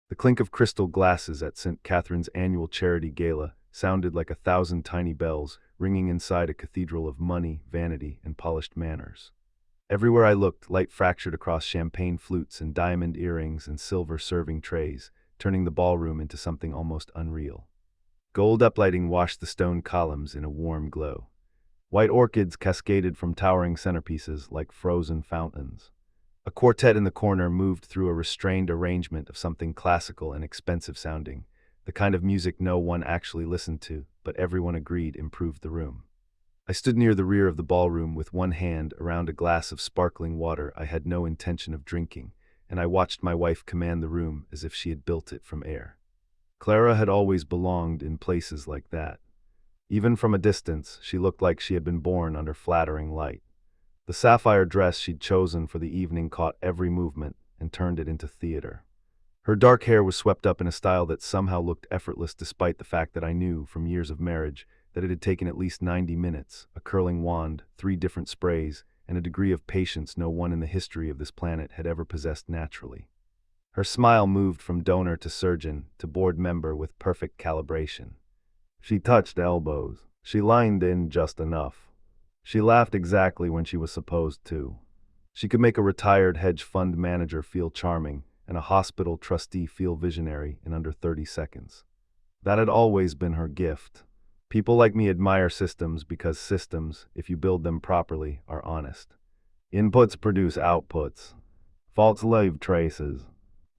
The clink of crystal glasses at St. Catherine's annual charity gala sounded like 1,000 tiny bells ringing inside a cathedral of money, vanity, and polished manners. Everywhere I looked, light fractured across champagne flutes and diamond earrings and silver serving trays, turning the ballroom into something almost unreal. Gold uplighting washed the stone columns in a warm glow. White orchids cascaded from towering centerpieces like frozen fountains. A quartet in the corner moved through a restrained arrangement of something classical and expensive sounding, the kind of music no one actually listened to, but everyone agreed improved the room. I stood near the rear of the ballroom with one hand around a glass of sparkling water I had no intention of drinking, and I watched my wife command the room as if she had built it from air. Clara had always belonged in places like that. Even from a distance, she looked like she had been born under flattering light. The sapphire dress she'd chosen for the evening caught every movement and turned it into theater. Her dark hair was swept up in a style that somehow looked effortless despite the fact that I knew, from years of marriage, that it had taken at least 90 minutes, a curling wand, 3 different sprays, and a degree of patience no one in the history of this planet had ever possessed naturally. Her smile moved from donor to surgeon to board member with perfect calibration. She touched elbows. She lined in just enough. She laughed exactly when she was supposed to. She could make a retired hedge fund manager feel charming and a hospital trustee feel visionary in under 30 seconds. That had always been her gift. People like me admire systems because systems, if you build them properly, are honest. Inputs produce outputs. Faults leave traces.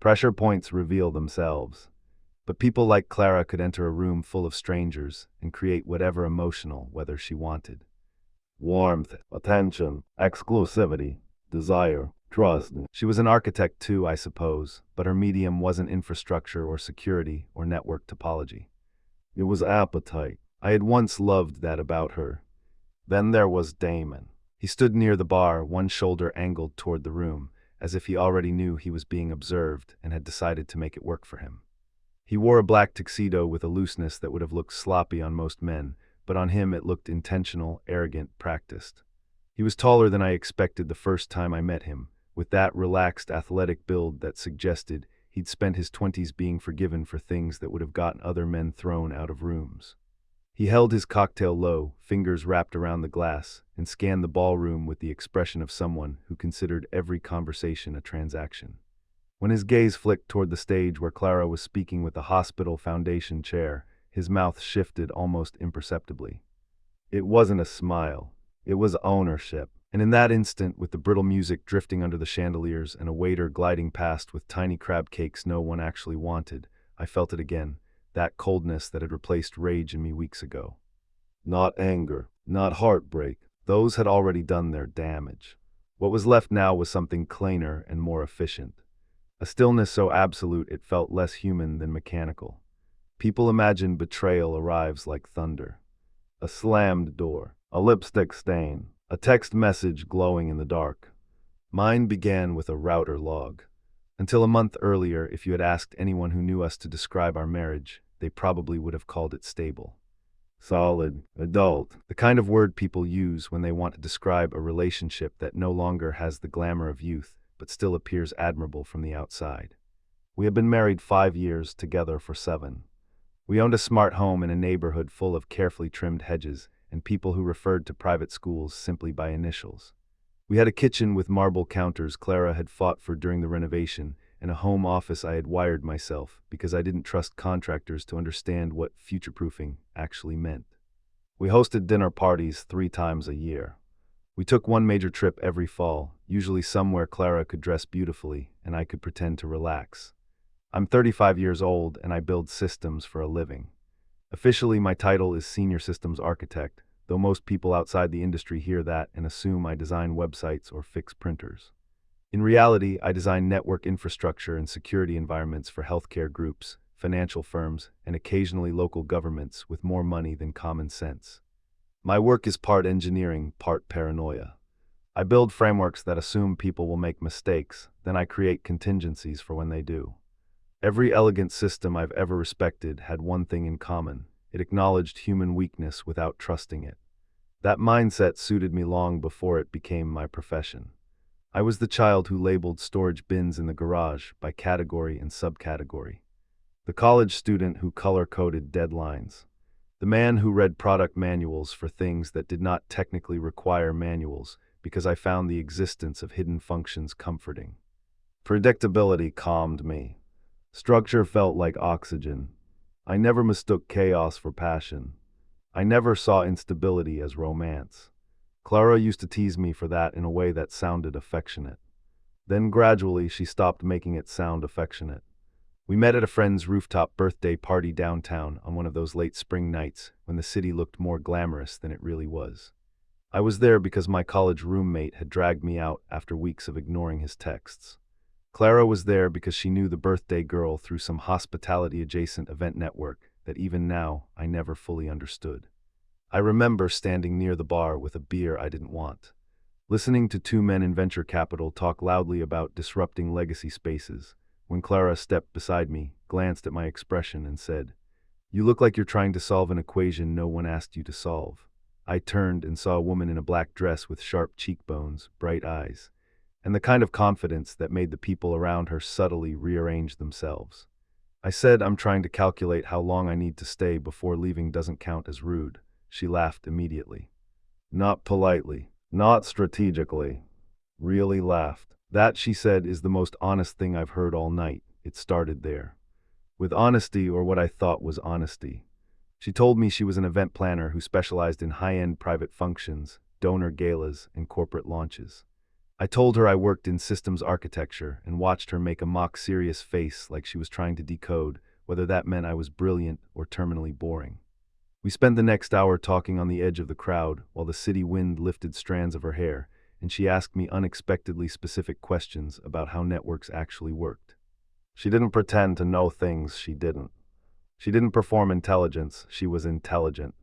Pressure points reveal themselves. But people like Clara could enter a room full of strangers and create whatever emotional weather she wanted. Warmth, attention, exclusivity, desire, trust. She was an architect too, I suppose, but her medium wasn't infrastructure or security or network topology. It was appetite. I had once loved that about her. Then there was Damon. He stood near the bar, one shoulder angled toward the room, as if he already knew he was being observed and had decided to make it work for him. He wore a black tuxedo with a looseness that would have looked sloppy on most men, but on him it looked intentional, arrogant, practiced. He was taller than I expected the first time I met him, with that relaxed, athletic build that suggested he'd spent his 20s being forgiven for things that would have gotten other men thrown out of rooms. He held his cocktail low, fingers wrapped around the glass, and scanned the ballroom with the expression of someone who considered every conversation a transaction. When his gaze flicked toward the stage where Clara was speaking with the hospital foundation chair, his mouth shifted almost imperceptibly. It wasn't a smile. It was ownership. And in that instant, with the brittle music drifting under the chandeliers and a waiter gliding past with tiny crab cakes no one actually wanted, I felt it again, that coldness that had replaced rage in me weeks ago. Not anger, not heartbreak. Those had already done their damage. What was left now was something cleaner and more efficient. A stillness so absolute it felt less human than mechanical. People imagine betrayal arrives like thunder. A slammed door, a lipstick stain, a text message glowing in the dark. Mine began with a router log. Until a month earlier, if you had asked anyone who knew us to describe our marriage, they probably would have called it stable. Solid, adult, the kind of word people use when they want to describe a relationship that no longer has the glamour of youth, but still appears admirable from the outside. We had been married 5 years, together for 7. We owned a smart home in a neighborhood full of carefully trimmed hedges and people who referred to private schools simply by initials. We had a kitchen with marble counters Clara had fought for during the renovation, and a home office I had wired myself because I didn't trust contractors to understand what future-proofing actually meant. We hosted dinner parties 3 times a year. We took one major trip every fall, usually somewhere Clara could dress beautifully and I could pretend to relax. I'm 35 years old and I build systems for a living. Officially, my title is Senior Systems Architect, though most people outside the industry hear that and assume I design websites or fix printers. In reality, I design network infrastructure and security environments for healthcare groups, financial firms, and occasionally local governments with more money than common sense. My work is part engineering, part paranoia. I build frameworks that assume people will make mistakes, then I create contingencies for when they do. Every elegant system I've ever respected had one thing in common. It acknowledged human weakness without trusting it. That mindset suited me long before it became my profession. I was the child who labeled storage bins in the garage by category and subcategory. The college student who color-coded deadlines. The man who read product manuals for things that did not technically require manuals because I found the existence of hidden functions comforting. Predictability calmed me. Structure felt like oxygen. I never mistook chaos for passion. I never saw instability as romance. Clara used to tease me for that in a way that sounded affectionate. Then gradually she stopped making it sound affectionate. We met at a friend's rooftop birthday party downtown on one of those late spring nights when the city looked more glamorous than it really was. I was there because my college roommate had dragged me out after weeks of ignoring his texts. Clara was there because she knew the birthday girl through some hospitality-adjacent event network that even now I never fully understood. I remember standing near the bar with a beer I didn't want, listening to two men in venture capital talk loudly about disrupting legacy spaces, when Clara stepped beside me, glanced at my expression, and said, "You look like you're trying to solve an equation no one asked you to solve." I turned and saw a woman in a black dress with sharp cheekbones, bright eyes, and the kind of confidence that made the people around her subtly rearrange themselves. I said, "I'm trying to calculate how long I need to stay before leaving doesn't count as rude." She laughed immediately. Not politely, not strategically. Really laughed. That, she said, is the most honest thing I've heard all night. It started there. With honesty, or what I thought was honesty. She told me she was an event planner who specialized in high-end private functions, donor galas, and corporate launches. I told her I worked in systems architecture and watched her make a mock serious face like she was trying to decode whether that meant I was brilliant or terminally boring. We spent the next hour talking on the edge of the crowd while the city wind lifted strands of her hair, and she asked me unexpectedly specific questions about how networks actually worked. She didn't pretend to know things she didn't. She didn't perform intelligence, she was intelligent.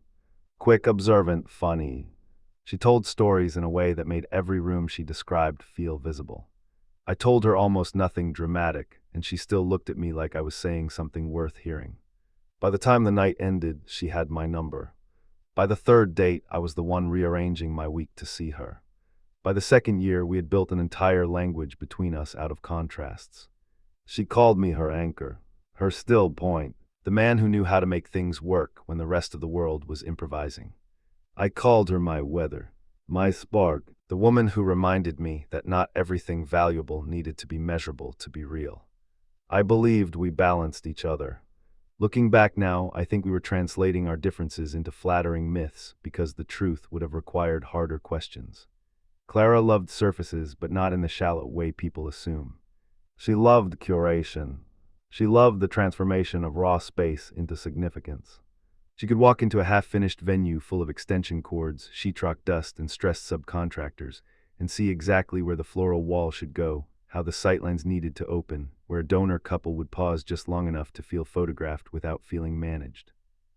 Quick, observant, funny. She told stories in a way that made every room she described feel visible. I told her almost nothing dramatic, and she still looked at me like I was saying something worth hearing. By the time the night ended, she had my number. By the third date, I was the one rearranging my week to see her. By the second year, we had built an entire language between us out of contrasts. She called me her anchor, her still point, the man who knew how to make things work when the rest of the world was improvising. I called her my weather, my spark, the woman who reminded me that not everything valuable needed to be measurable to be real. I believed we balanced each other. Looking back now, I think we were translating our differences into flattering myths because the truth would have required harder questions. Clara loved surfaces, but not in the shallow way people assume. She loved curation. She loved the transformation of raw space into significance. She could walk into a half-finished venue full of extension cords, sheetrock dust, and stressed subcontractors, and see exactly where the floral wall should go, how the sightlines needed to open, where a donor couple would pause just long enough to feel photographed without feeling managed.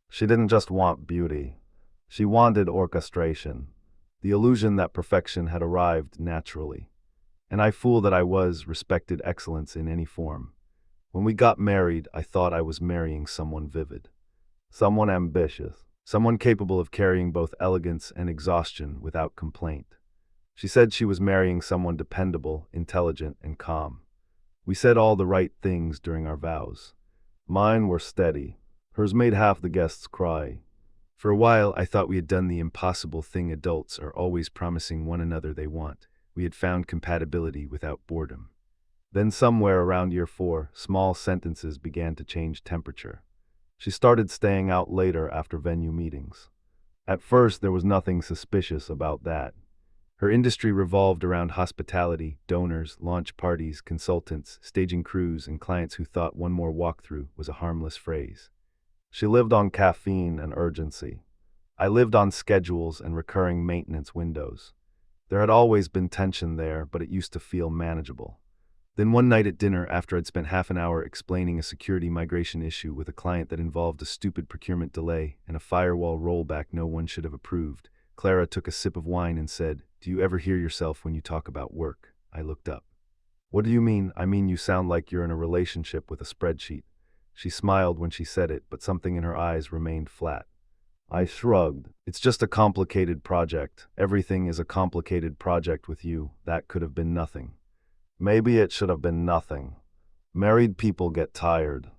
She didn't just want beauty. She wanted orchestration, the illusion that perfection had arrived naturally. And I, fool that I was, respected excellence in any form. When we got married, I thought I was marrying someone vivid, someone ambitious, someone capable of carrying both elegance and exhaustion without complaint. She said she was marrying someone dependable, intelligent, and calm. We said all the right things during our vows. Mine were steady. Hers made half the guests cry. For a while, I thought we had done the impossible thing adults are always promising one another they want. We had found compatibility without boredom. Then somewhere around year 4, small sentences began to change temperature. She started staying out later after venue meetings. At first, there was nothing suspicious about that. Her industry revolved around hospitality, donors, launch parties, consultants, staging crews, and clients who thought one more walkthrough was a harmless phrase. She lived on caffeine and urgency. I lived on schedules and recurring maintenance windows. There had always been tension there, but it used to feel manageable. Then one night at dinner, after I'd spent half an hour explaining a security migration issue with a client that involved a stupid procurement delay and a firewall rollback no one should have approved, Clara took a sip of wine and said, "Do you ever hear yourself when you talk about work?" I looked up. "What do you mean?" "I mean you sound like you're in a relationship with a spreadsheet." She smiled when she said it, but something in her eyes remained flat. I shrugged. It's just a complicated project. Everything is a complicated project with you. That could have been nothing. Maybe it should have been nothing. Married people get tired.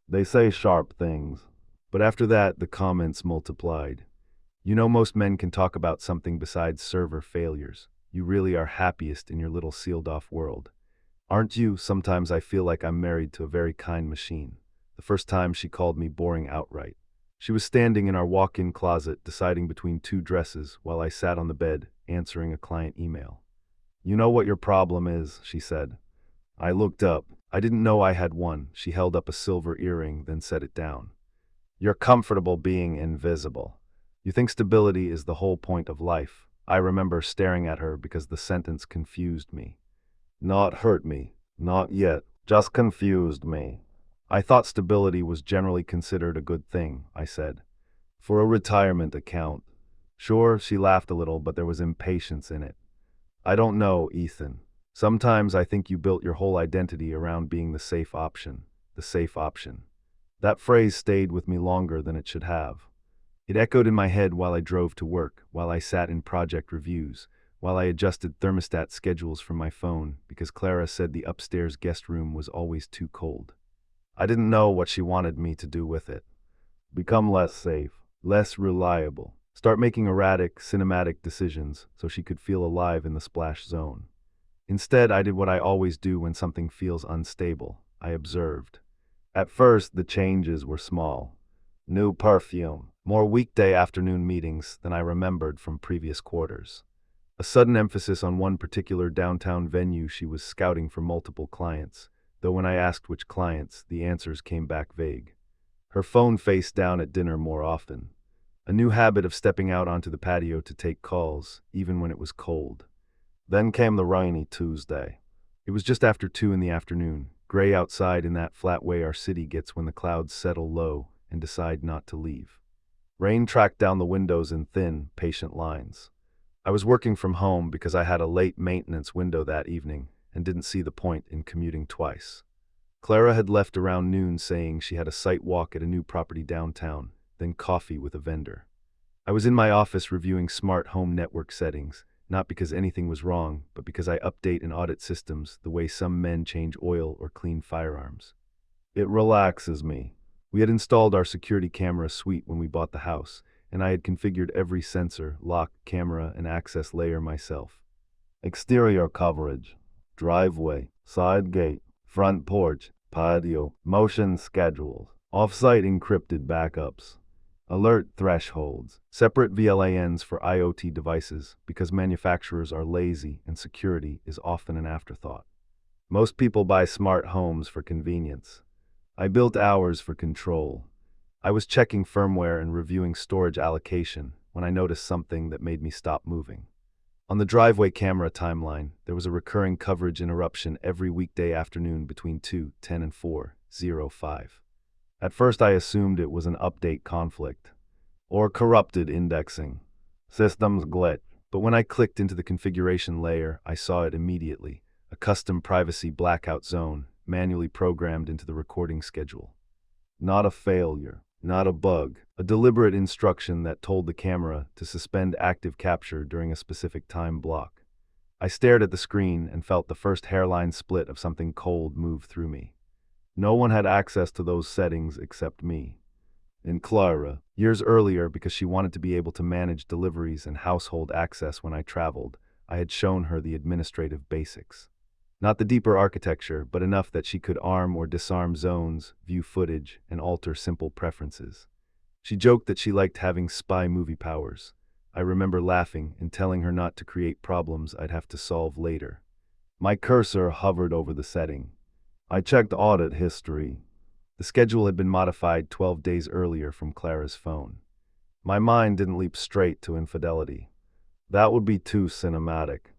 They say sharp things. But after that, the comments multiplied. You know, most men can talk about something besides server failures. You really are happiest in your little sealed-off world. Aren't you? Sometimes I feel like I'm married to a very kind machine. The first time she called me boring outright. She was standing in our walk-in closet deciding between two dresses while I sat on the bed answering a client email. You know what your problem is, she said. I looked up. I didn't know I had one. She held up a silver earring, then set it down. You're comfortable being invisible. You think stability is the whole point of life. I remember staring at her because the sentence confused me. Not hurt me. Not yet. Just confused me. I thought stability was generally considered a good thing, I said. For a retirement account. Sure, she laughed a little, but there was impatience in it. I don't know, Ethan. Sometimes I think you built your whole identity around being the safe option. The safe option. That phrase stayed with me longer than it should have. It echoed in my head while I drove to work, while I sat in project reviews, while I adjusted thermostat schedules from my phone because Clara said the upstairs guest room was always too cold. I didn't know what she wanted me to do with it. Become less safe, less reliable, start making erratic, cinematic decisions so she could feel alive in the splash zone. Instead, I did what I always do when something feels unstable. I observed. At first, the changes were small. New perfume, more weekday afternoon meetings than I remembered from previous quarters. A sudden emphasis on one particular downtown venue she was scouting for multiple clients, though when I asked which clients, the answers came back vague. Her phone face down at dinner more often. A new habit of stepping out onto the patio to take calls, even when it was cold. Then came the rainy Tuesday. It was just after 2 in the afternoon, gray outside in that flat way our city gets when the clouds settle low and decide not to leave. Rain tracked down the windows in thin, patient lines. I was working from home because I had a late maintenance window that evening and didn't see the point in commuting twice. Clara had left around noon saying she had a site walk at a new property downtown, then coffee with a vendor. I was in my office reviewing smart home network settings, not because anything was wrong, but because I update and audit systems the way some men change oil or clean firearms. It relaxes me. We had installed our security camera suite when we bought the house, and I had configured every sensor, lock, camera, and access layer myself. Exterior coverage, driveway, side gate, front porch, patio, motion schedules, off-site encrypted backups, alert thresholds, separate VLANs for IoT devices because manufacturers are lazy and security is often an afterthought. Most people buy smart homes for convenience. I built ours for control. I was checking firmware and reviewing storage allocation when I noticed something that made me stop moving. On the driveway camera timeline, there was a recurring coverage interruption every weekday afternoon between 2:10 and 4:05. At first I assumed it was an update conflict, or corrupted indexing. Systems glitch. But when I clicked into the configuration layer, I saw it immediately, a custom privacy blackout zone, manually programmed into the recording schedule. Not a failure, not a bug, a deliberate instruction that told the camera to suspend active capture during a specific time block. I stared at the screen and felt the first hairline split of something cold move through me. No one had access to those settings except me. And Clara, years earlier because she wanted to be able to manage deliveries and household access when I traveled, I had shown her the administrative basics. Not the deeper architecture, but enough that she could arm or disarm zones, view footage, and alter simple preferences. She joked that she liked having spy movie powers. I remember laughing and telling her not to create problems I'd have to solve later. My cursor hovered over the setting. I checked audit history. The schedule had been modified 12 days earlier from Clara's phone. My mind didn't leap straight to infidelity. That would be too cinematic.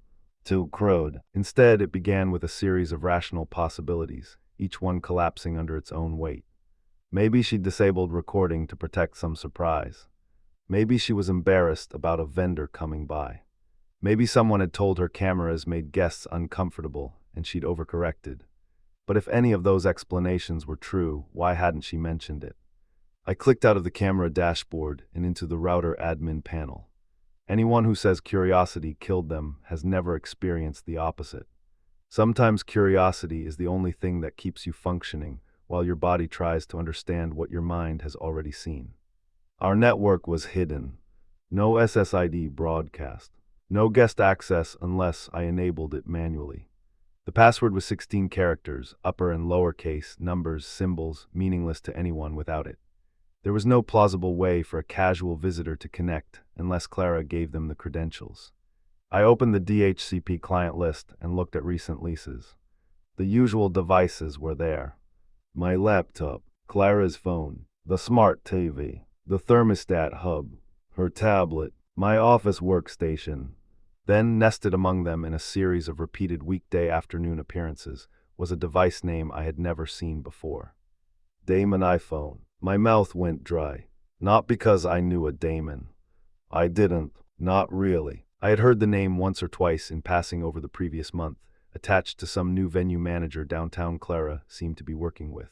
Too crude. Instead, it began with a series of rational possibilities, each one collapsing under its own weight. Maybe she disabled recording to protect some surprise. Maybe she was embarrassed about a vendor coming by. Maybe someone had told her cameras made guests uncomfortable and she'd overcorrected. But if any of those explanations were true, why hadn't she mentioned it? I clicked out of the camera dashboard and into the router admin panel. Anyone who says curiosity killed them has never experienced the opposite. Sometimes curiosity is the only thing that keeps you functioning while your body tries to understand what your mind has already seen. Our network was hidden. No SSID broadcast. No guest access unless I enabled it manually. The password was 16 characters, upper and lowercase, numbers, symbols, meaningless to anyone without it. There was no plausible way for a casual visitor to connect unless Clara gave them the credentials. I opened the DHCP client list and looked at recent leases. The usual devices were there. My laptop, Clara's phone, the smart TV, the thermostat hub, her tablet, my office workstation. Then, nested among them in a series of repeated weekday afternoon appearances, was a device name I had never seen before. Damon iPhone. My mouth went dry. Not because I knew a Damon. I didn't. Not really. I had heard the name once or twice in passing over the previous month, attached to some new venue manager downtown Clara seemed to be working with.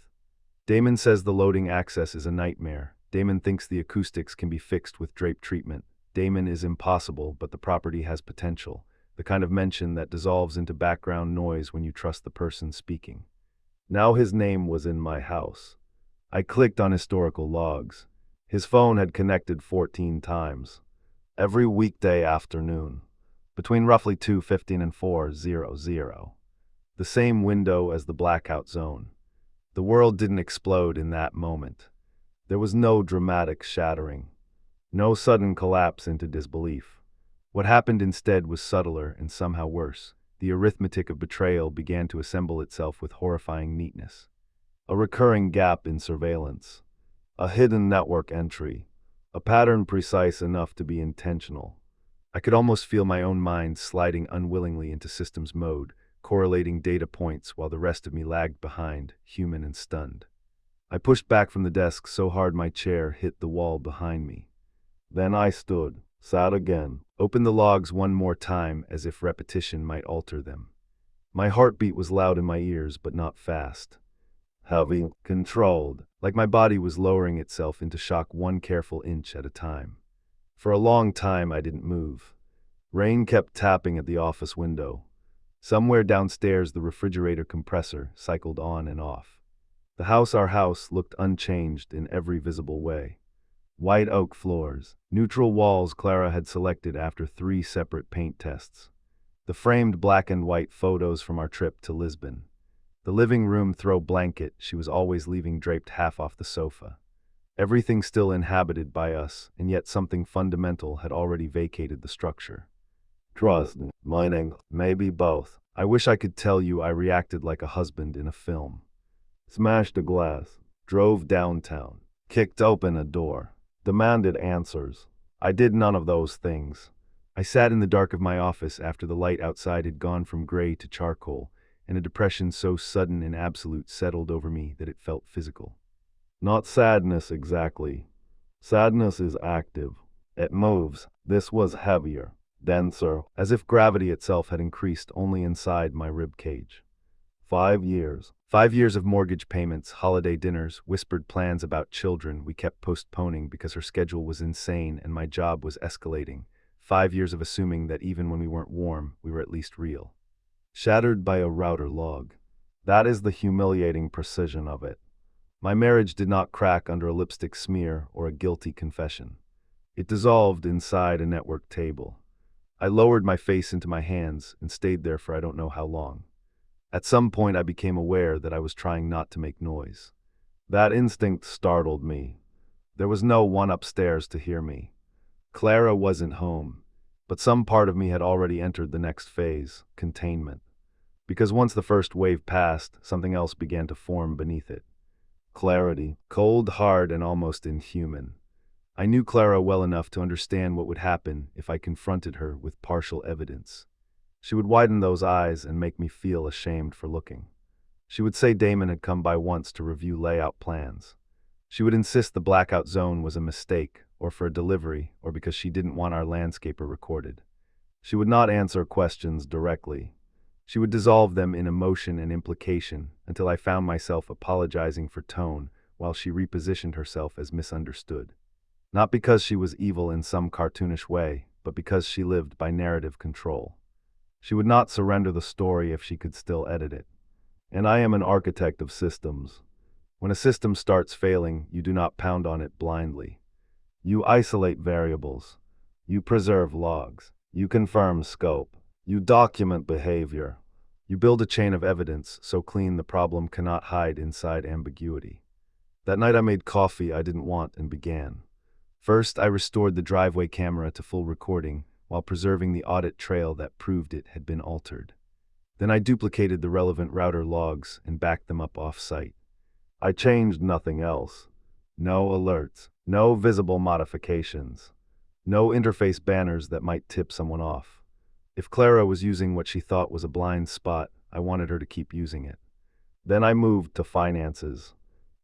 Damon says the loading access is a nightmare. Damon thinks the acoustics can be fixed with drape treatment. Damon is impossible, but the property has potential, the kind of mention that dissolves into background noise when you trust the person speaking. Now his name was in my house. I clicked on historical logs. His phone had connected 14 times. Every weekday afternoon, between roughly 2:15 and 4:00. The same window as the blackout zone. The world didn't explode in that moment. There was no dramatic shattering. No sudden collapse into disbelief. What happened instead was subtler and somehow worse. The arithmetic of betrayal began to assemble itself with horrifying neatness. A recurring gap in surveillance. A hidden network entry. A pattern precise enough to be intentional. I could almost feel my own mind sliding unwillingly into systems mode, correlating data points while the rest of me lagged behind, human and stunned. I pushed back from the desk so hard my chair hit the wall behind me. Then I stood, sat again, opened the logs one more time as if repetition might alter them. My heartbeat was loud in my ears, but not fast. Heavy, controlled, like my body was lowering itself into shock one careful inch at a time. For a long time I didn't move. Rain kept tapping at the office window. Somewhere downstairs the refrigerator compressor cycled on and off. Our house, looked unchanged in every visible way. White oak floors, neutral walls Clara had selected after 3 separate paint tests. The framed black and white photos from our trip to Lisbon. The living room throw blanket she was always leaving draped half off the sofa. Everything still inhabited by us, and yet something fundamental had already vacated the structure. Trust, mining, maybe both. I wish I could tell you I reacted like a husband in a film. Smashed a glass, drove downtown, kicked open a door, demanded answers. I did none of those things. I sat in the dark of my office after the light outside had gone from gray to charcoal, and a depression so sudden and absolute settled over me that it felt physical. Not sadness exactly. Sadness is active. It moves. This was heavier, denser, as if gravity itself had increased only inside my rib cage. 5 years. 5 years of mortgage payments, holiday dinners, whispered plans about children we kept postponing because her schedule was insane and my job was escalating. 5 years of assuming that even when we weren't warm, we were at least real. Shattered by a router log. That is the humiliating precision of it. My marriage did not crack under a lipstick smear or a guilty confession. It dissolved inside a network table. I lowered my face into my hands and stayed there for I don't know how long. At some point I became aware that I was trying not to make noise. That instinct startled me. There was no one upstairs to hear me. Clara wasn't home, but some part of me had already entered the next phase, containment. Because once the first wave passed, something else began to form beneath it. Clarity, cold, hard, and almost inhuman. I knew Clara well enough to understand what would happen if I confronted her with partial evidence. She would widen those eyes and make me feel ashamed for looking. She would say Damon had come by once to review layout plans. She would insist the blackout zone was a mistake, or for a delivery, or because she didn't want our landscaper recorded. She would not answer questions directly. She would dissolve them in emotion and implication until I found myself apologizing for tone while she repositioned herself as misunderstood. Not because she was evil in some cartoonish way, but because she lived by narrative control. She would not surrender the story if she could still edit it. And I am an architect of systems. When a system starts failing, you do not pound on it blindly. You isolate variables. You preserve logs. You confirm scope. You document behavior. You build a chain of evidence so clean the problem cannot hide inside ambiguity. That night I made coffee I didn't want and began. First, I restored the driveway camera to full recording while preserving the audit trail that proved it had been altered. Then I duplicated the relevant router logs and backed them up off-site. I changed nothing else. No alerts, no visible modifications, no interface banners that might tip someone off. If Clara was using what she thought was a blind spot, I wanted her to keep using it. Then I moved to finances.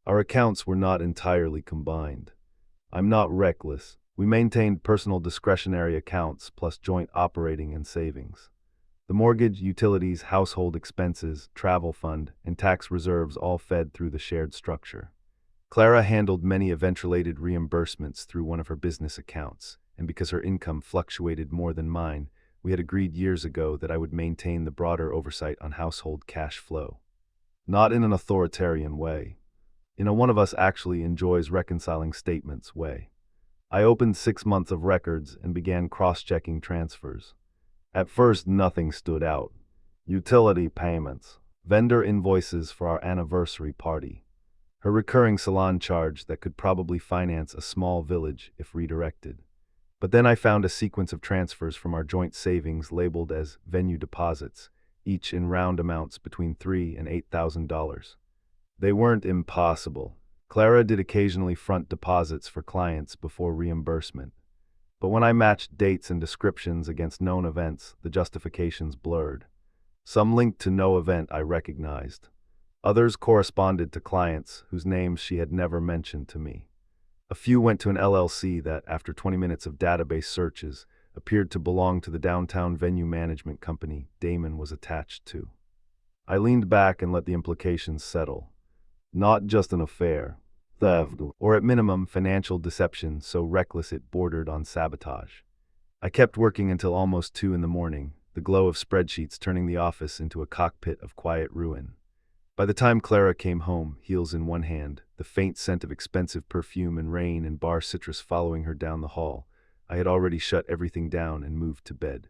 Our accounts were not entirely combined. I'm not reckless. We maintained personal discretionary accounts plus joint operating and savings. The mortgage, utilities, household expenses, travel fund, and tax reserves all fed through the shared structure. Clara handled many event-related reimbursements through one of her business accounts, and because her income fluctuated more than mine, we had agreed years ago that I would maintain the broader oversight on household cash flow. Not in an authoritarian way. In a one of us actually enjoys reconciling statements way. I opened 6 months of records and began cross-checking transfers. At first, nothing stood out. Utility payments, vendor invoices for our anniversary party, her recurring salon charge that could probably finance a small village if redirected. But then I found a sequence of transfers from our joint savings labeled as venue deposits, each in round amounts between $3,000 and $8,000. They weren't impossible. Clara did occasionally front deposits for clients before reimbursement. But when I matched dates and descriptions against known events, the justifications blurred. Some linked to no event I recognized. Others corresponded to clients whose names she had never mentioned to me. A few went to an LLC that, after 20 minutes of database searches, appeared to belong to the downtown venue management company Damon was attached to. I leaned back and let the implications settle. Not just an affair, theft, or at minimum financial deception so reckless it bordered on sabotage. I kept working until almost 2 in the morning, the glow of spreadsheets turning the office into a cockpit of quiet ruin. By the time Clara came home, heels in one hand, the faint scent of expensive perfume and rain and bar citrus following her down the hall, I had already shut everything down and moved to bed.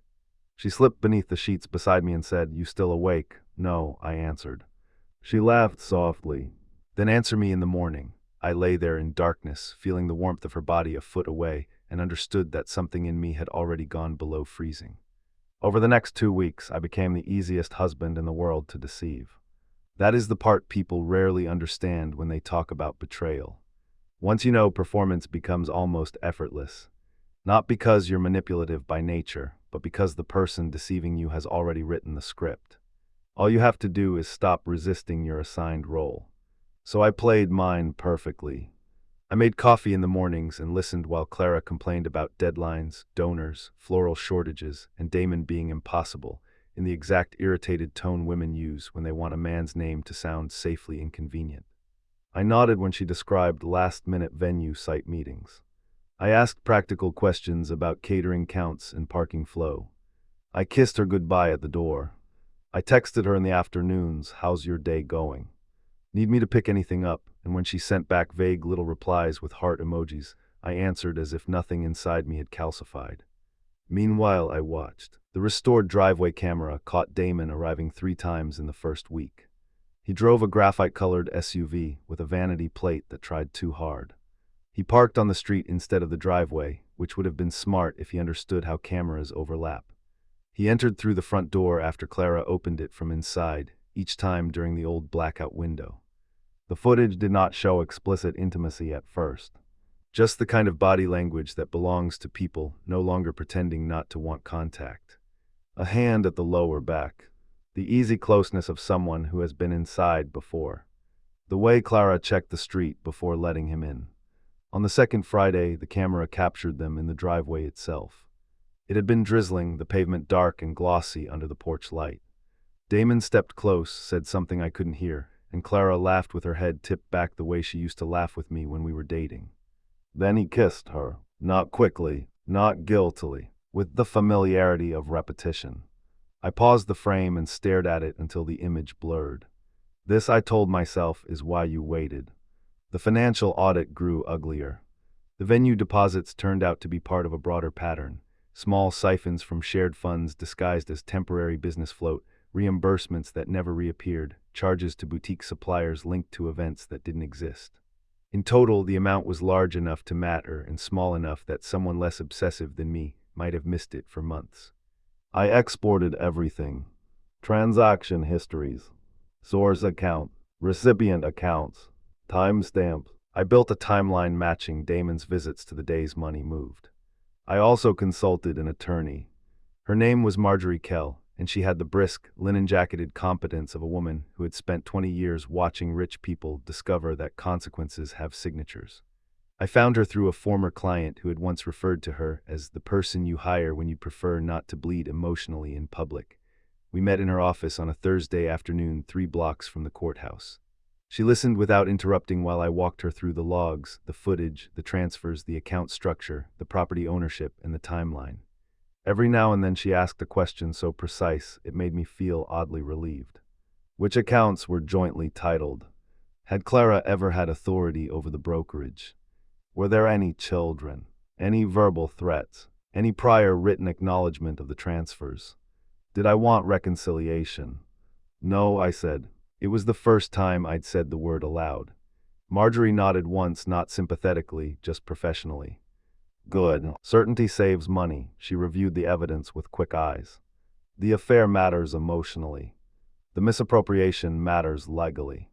She slipped beneath the sheets beside me and said, "You still awake?" "No," I answered. She laughed softly. "Then answer me in the morning." I lay there in darkness, feeling the warmth of her body a foot away, and understood that something in me had already gone below freezing. Over the next 2 weeks, I became the easiest husband in the world to deceive. That is the part people rarely understand when they talk about betrayal. Once you know, performance becomes almost effortless. Not because you're manipulative by nature, but because the person deceiving you has already written the script. All you have to do is stop resisting your assigned role. So I played mine perfectly. I made coffee in the mornings and listened while Clara complained about deadlines, donors, floral shortages, and Damon being impossible, in the exact irritated tone women use when they want a man's name to sound safely inconvenient. I nodded when she described last-minute venue site meetings. I asked practical questions about catering counts and parking flow. I kissed her goodbye at the door. I texted her in the afternoons, "How's your day going? Need me to pick anything up?" And when she sent back vague little replies with heart emojis, I answered as if nothing inside me had calcified. Meanwhile, I watched. The restored driveway camera caught Damon arriving 3 times in the first week. He drove a graphite-colored SUV with a vanity plate that tried too hard. He parked on the street instead of the driveway, which would have been smart if he understood how cameras overlap. He entered through the front door after Clara opened it from inside, each time during the old blackout window. The footage did not show explicit intimacy at first. Just the kind of body language that belongs to people no longer pretending not to want contact. A hand at the lower back. The easy closeness of someone who has been inside before. The way Clara checked the street before letting him in. On the second Friday, the camera captured them in the driveway itself. It had been drizzling, the pavement dark and glossy under the porch light. Damon stepped close, said something I couldn't hear, and Clara laughed with her head tipped back the way she used to laugh with me when we were dating. Then he kissed her, not quickly, not guiltily, with the familiarity of repetition. I paused the frame and stared at it until the image blurred. This, I told myself, is why you waited. The financial audit grew uglier. The venue deposits turned out to be part of a broader pattern. Small siphons from shared funds disguised as temporary business float, reimbursements that never reappeared, charges to boutique suppliers linked to events that didn't exist. In total, the amount was large enough to matter and small enough that someone less obsessive than me might have missed it for months. I exported everything. Transaction histories, source account, recipient accounts, timestamps. I built a timeline matching Damon's visits to the days money moved. I also consulted an attorney. Her name was Marjorie Kell, and she had the brisk, linen-jacketed competence of a woman who had spent 20 years watching rich people discover that consequences have signatures. I found her through a former client who had once referred to her as the person you hire when you prefer not to bleed emotionally in public. We met in her office on a Thursday afternoon 3 blocks from the courthouse. She listened without interrupting while I walked her through the logs, the footage, the transfers, the account structure, the property ownership, and the timeline. Every now and then she asked a question so precise it made me feel oddly relieved. Which accounts were jointly titled? Had Clara ever had authority over the brokerage? Were there any children? Any verbal threats? Any prior written acknowledgement of the transfers? Did I want reconciliation? No, I said. It was the first time I'd said the word aloud. Marjorie nodded once, not sympathetically, just professionally. Good. Certainty saves money. She reviewed the evidence with quick eyes. The affair matters emotionally. The misappropriation matters legally.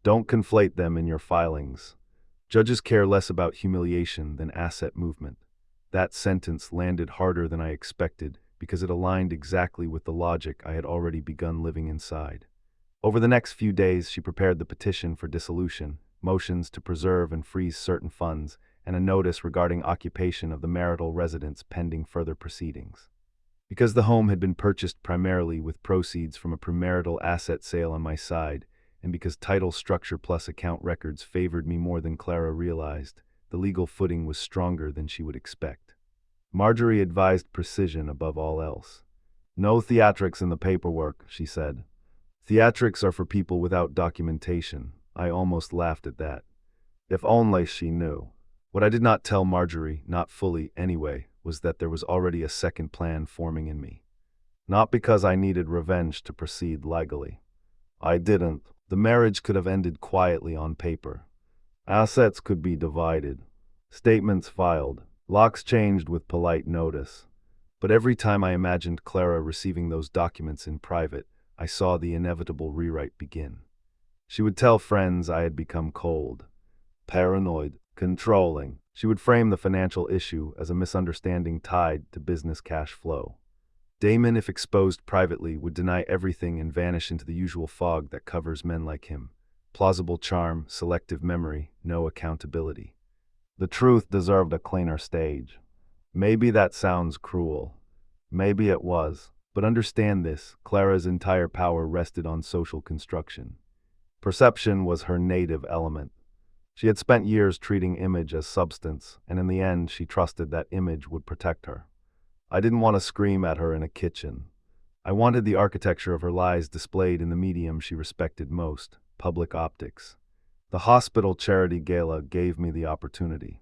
Don't conflate them in your filings. Judges care less about humiliation than asset movement. That sentence landed harder than I expected because it aligned exactly with the logic I had already begun living inside. Over the next few days, she prepared the petition for dissolution, motions to preserve and freeze certain funds, and a notice regarding occupation of the marital residence pending further proceedings. Because the home had been purchased primarily with proceeds from a premarital asset sale on my side, and because title structure plus account records favored me more than Clara realized, the legal footing was stronger than she would expect. Marjorie advised precision above all else. No theatrics in the paperwork, she said. Theatrics are for people without documentation. I almost laughed at that. If only she knew. What I did not tell Marjorie, not fully anyway, was that there was already a second plan forming in me. Not because I needed revenge to proceed legally. I didn't. The marriage could have ended quietly on paper. Assets could be divided. Statements filed. Locks changed with polite notice. But every time I imagined Clara receiving those documents in private, I saw the inevitable rewrite begin. She would tell friends I had become cold, paranoid, controlling. She would frame the financial issue as a misunderstanding tied to business cash flow. Damon, if exposed privately, would deny everything and vanish into the usual fog that covers men like him. Plausible charm, selective memory, no accountability. The truth deserved a cleaner stage. Maybe that sounds cruel. Maybe it was. But understand this, Clara's entire power rested on social construction. Perception was her native element. She had spent years treating image as substance, and in the end she trusted that image would protect her. I didn't want to scream at her in a kitchen. I wanted the architecture of her lies displayed in the medium she respected most, public optics. The hospital charity gala gave me the opportunity.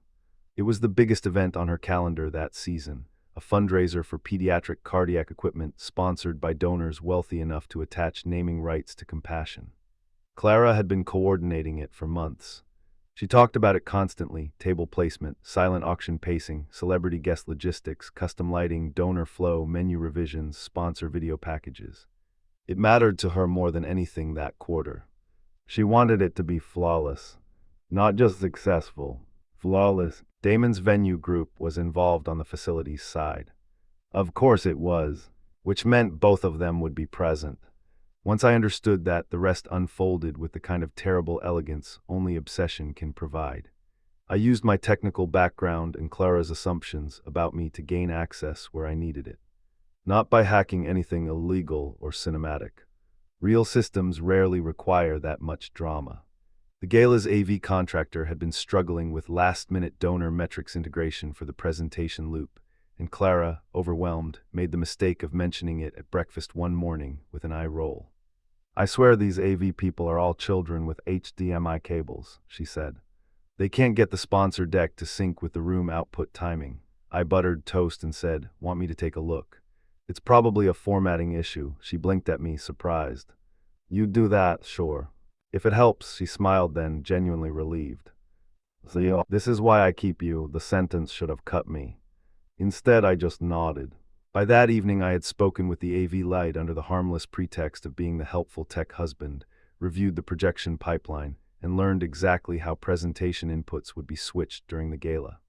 It was the biggest event on her calendar that season. A fundraiser for pediatric cardiac equipment sponsored by donors wealthy enough to attach naming rights to compassion. Clara had been coordinating it for months. She talked about it constantly: table placement, silent auction pacing, celebrity guest logistics, custom lighting, donor flow, menu revisions, sponsor video packages. It mattered to her more than anything that quarter. She wanted it to be flawless. Not just successful, flawless. Damon's venue group was involved on the facilities side. Of course it was, which meant both of them would be present. Once I understood that, the rest unfolded with the kind of terrible elegance only obsession can provide. I used my technical background and Clara's assumptions about me to gain access where I needed it. Not by hacking anything illegal or cinematic. Real systems rarely require that much drama. The Gala's AV contractor had been struggling with last-minute donor metrics integration for the presentation loop, and Clara, overwhelmed, made the mistake of mentioning it at breakfast one morning with an eye roll. "I swear these AV people are all children with HDMI cables," she said. "They can't get the sponsor deck to sync with the room output timing." I buttered toast and said, "Want me to take a look?" "It's probably a formatting issue." She blinked at me, surprised. "You do that, sure. If it helps," she smiled then, genuinely relieved. "See, this is why I keep you." The sentence should have cut me. Instead, I just nodded. By that evening, I had spoken with the AV light under the harmless pretext of being the helpful tech husband, reviewed the projection pipeline, and learned exactly how presentation inputs would be switched during the gala.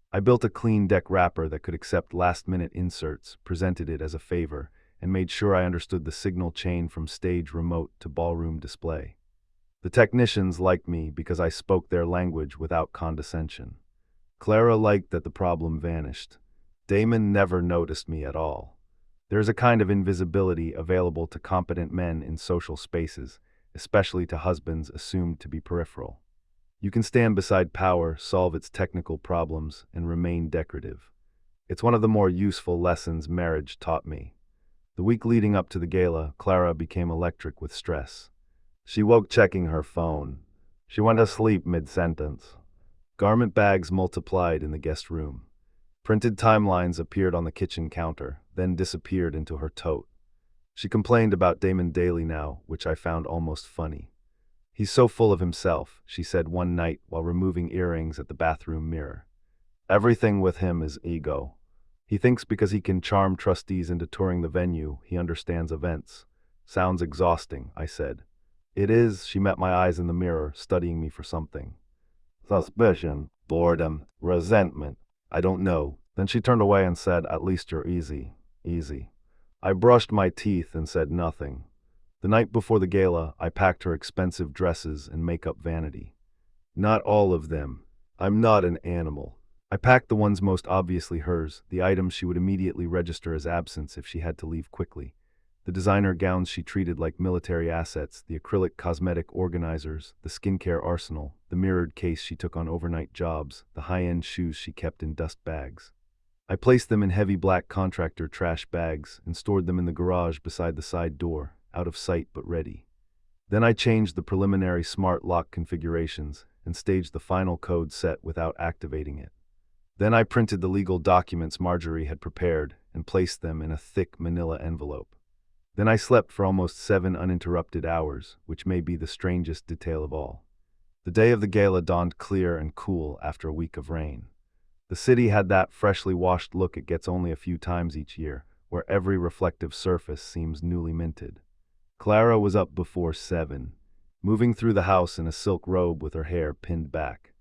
I built a clean deck wrapper that could accept last-minute inserts, presented it as a favor, and made sure I understood the signal chain from stage remote to ballroom display. The technicians liked me because I spoke their language without condescension. Clara liked that the problem vanished. Damon never noticed me at all. There's a kind of invisibility available to competent men in social spaces, especially to husbands assumed to be peripheral. You can stand beside power, solve its technical problems, and remain decorative. It's one of the more useful lessons marriage taught me. The week leading up to the gala, Clara became electric with stress. She woke checking her phone. She went to sleep mid-sentence. Garment bags multiplied in the guest room. Printed timelines appeared on the kitchen counter, then disappeared into her tote. She complained about Damon daily now, which I found almost funny. "He's so full of himself," she said one night while removing earrings at the bathroom mirror. "Everything with him is ego. He thinks because he can charm trustees into touring the venue, he understands events." "Sounds exhausting," I said. "It is." She met my eyes in the mirror, studying me for something. "Suspicion, boredom, resentment. I don't know." Then she turned away and said, "At least you're easy. Easy." I brushed my teeth and said nothing. The night before the gala, I packed her expensive dresses and makeup vanity. Not all of them. I'm not an animal. I packed the ones most obviously hers, the items she would immediately register as absence if she had to leave quickly. The designer gowns she treated like military assets, the acrylic cosmetic organizers, the skincare arsenal, the mirrored case she took on overnight jobs, the high-end shoes she kept in dust bags. I placed them in heavy black contractor trash bags and stored them in the garage beside the side door, out of sight but ready. Then I changed the preliminary smart lock configurations and staged the final code set without activating it. Then I printed the legal documents Marjorie had prepared and placed them in a thick manila envelope. Then I slept for almost 7 uninterrupted hours, which may be the strangest detail of all. The day of the gala dawned clear and cool after a week of rain. The city had that freshly washed look it gets only a few times each year, where every reflective surface seems newly minted. Clara was up before 7, moving through the house in a silk robe with her hair pinned back,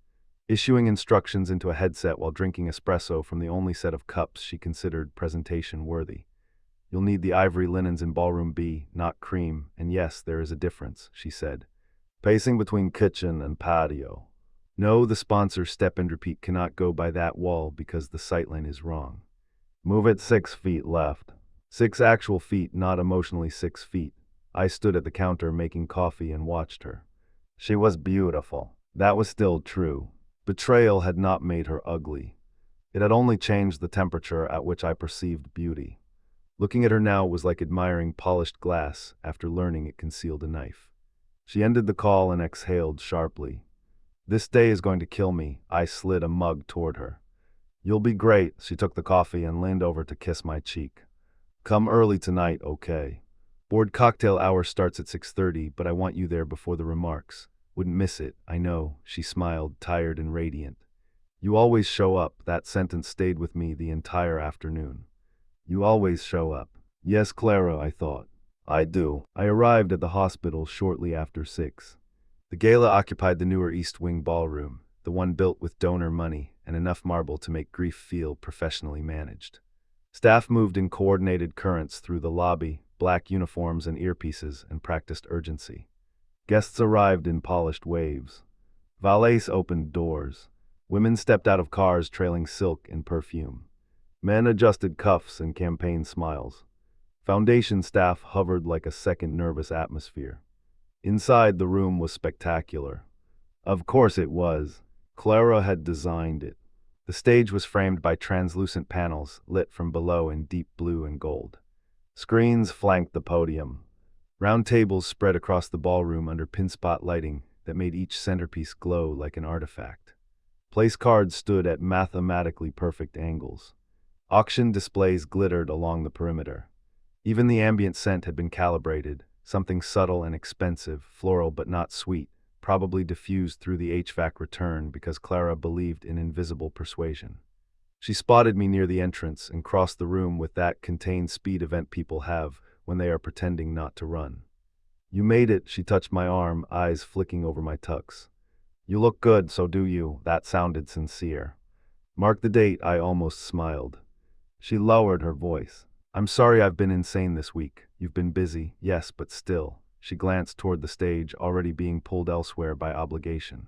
issuing instructions into a headset while drinking espresso from the only set of cups she considered presentation-worthy. "You'll need the ivory linens in ballroom B, not cream, and yes, there is a difference," she said. "Pacing between kitchen and patio. No, the sponsor's step and repeat cannot go by that wall because the sightline is wrong. Move it 6 feet left." 6 actual feet, not emotionally 6 feet. I stood at the counter making coffee and watched her. She was beautiful. That was still true. Betrayal had not made her ugly. It had only changed the temperature at which I perceived beauty. Looking at her now was like admiring polished glass after learning it concealed a knife. She ended the call and exhaled sharply. "This day is going to kill me." I slid a mug toward her. "You'll be great." She took the coffee and leaned over to kiss my cheek. "Come early tonight, okay? Board cocktail hour starts at 6:30, but I want you there before the remarks. Wouldn't miss it, I know." She smiled, tired and radiant. "You always show up." That sentence stayed with me the entire afternoon. "You always show up." Yes, Clara, I thought. I do. I arrived at the hospital shortly after 6. The gala occupied the newer East Wing ballroom, the one built with donor money and enough marble to make grief feel professionally managed. Staff moved in coordinated currents through the lobby, black uniforms and earpieces, and practiced urgency. Guests arrived in polished waves. Valets opened doors. Women stepped out of cars trailing silk and perfume. Men adjusted cuffs and campaigned smiles. Foundation staff hovered like a second nervous atmosphere. Inside, the room was spectacular. Of course it was. Clara had designed it. The stage was framed by translucent panels lit from below in deep blue and gold. Screens flanked the podium. Round tables spread across the ballroom under pin-spot lighting that made each centerpiece glow like an artifact. Place cards stood at mathematically perfect angles. Auction displays glittered along the perimeter. Even the ambient scent had been calibrated, something subtle and expensive, floral but not sweet, probably diffused through the HVAC return because Clara believed in invisible persuasion. She spotted me near the entrance and crossed the room with that contained speed event people have when they are pretending not to run. "You made it," she touched my arm, eyes flicking over my tux. "You look good, so do you." That sounded sincere. "Mark the date," I almost smiled. She lowered her voice. "I'm sorry I've been insane this week. You've been busy, yes, but still." She glanced toward the stage, already being pulled elsewhere by obligation.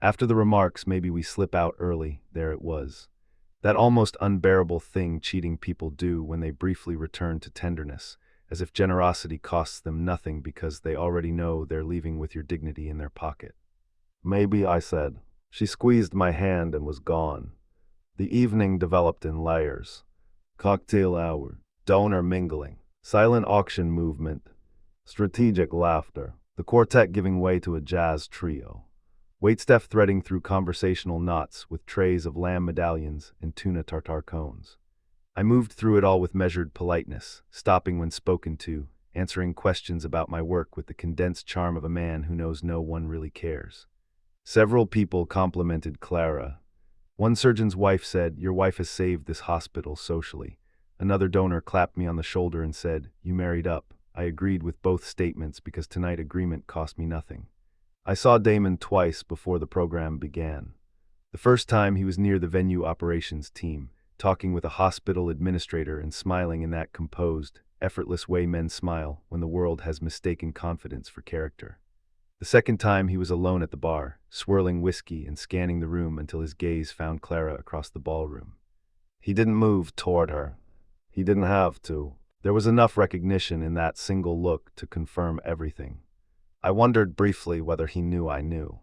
After the remarks, "Maybe we slip out early," there it was. That almost unbearable thing cheating people do when they briefly return to tenderness, as if generosity costs them nothing because they already know they're leaving with your dignity in their pocket. "Maybe," I said. She squeezed my hand and was gone. The evening developed in layers. Cocktail hour, donor mingling, silent auction movement, strategic laughter, the quartet giving way to a jazz trio, waitstaff threading through conversational knots with trays of lamb medallions and tuna tartare cones. I moved through it all with measured politeness, stopping when spoken to, answering questions about my work with the condensed charm of a man who knows no one really cares. Several people complimented Clara. One surgeon's wife said, "Your wife has saved this hospital socially." Another donor clapped me on the shoulder and said, "You married up." I agreed with both statements because tonight agreement cost me nothing. I saw Damon twice before the program began. The first time he was near the venue operations team, talking with a hospital administrator and smiling in that composed, effortless way men smile when the world has mistaken confidence for character. The second time he was alone at the bar, swirling whiskey and scanning the room until his gaze found Clara across the ballroom. He didn't move toward her. He didn't have to. There was enough recognition in that single look to confirm everything. I wondered briefly whether he knew I knew.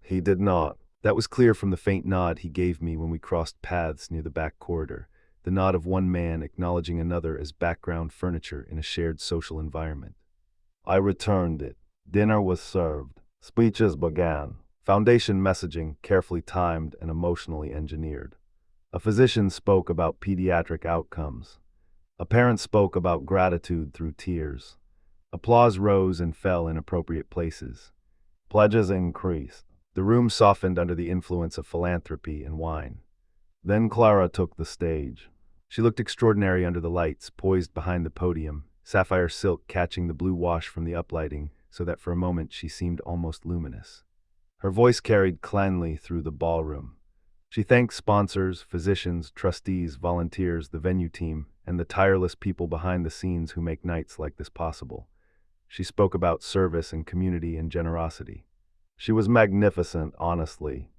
He did not. That was clear from the faint nod he gave me when we crossed paths near the back corridor, the nod of one man acknowledging another as background furniture in a shared social environment. I returned it. Dinner was served. Speeches began. Foundation messaging, carefully timed and emotionally engineered. A physician spoke about pediatric outcomes. A parent spoke about gratitude through tears. Applause rose and fell in appropriate places. Pledges increased. The room softened under the influence of philanthropy and wine. Then Clara took the stage. She looked extraordinary under the lights, poised behind the podium, sapphire silk catching the blue wash from the uplighting, so that for a moment she seemed almost luminous. Her voice carried cleanly through the ballroom. She thanked sponsors, physicians, trustees, volunteers, the venue team, and the tireless people behind the scenes who make nights like this possible. She spoke about service and community and generosity. She was magnificent, honestly.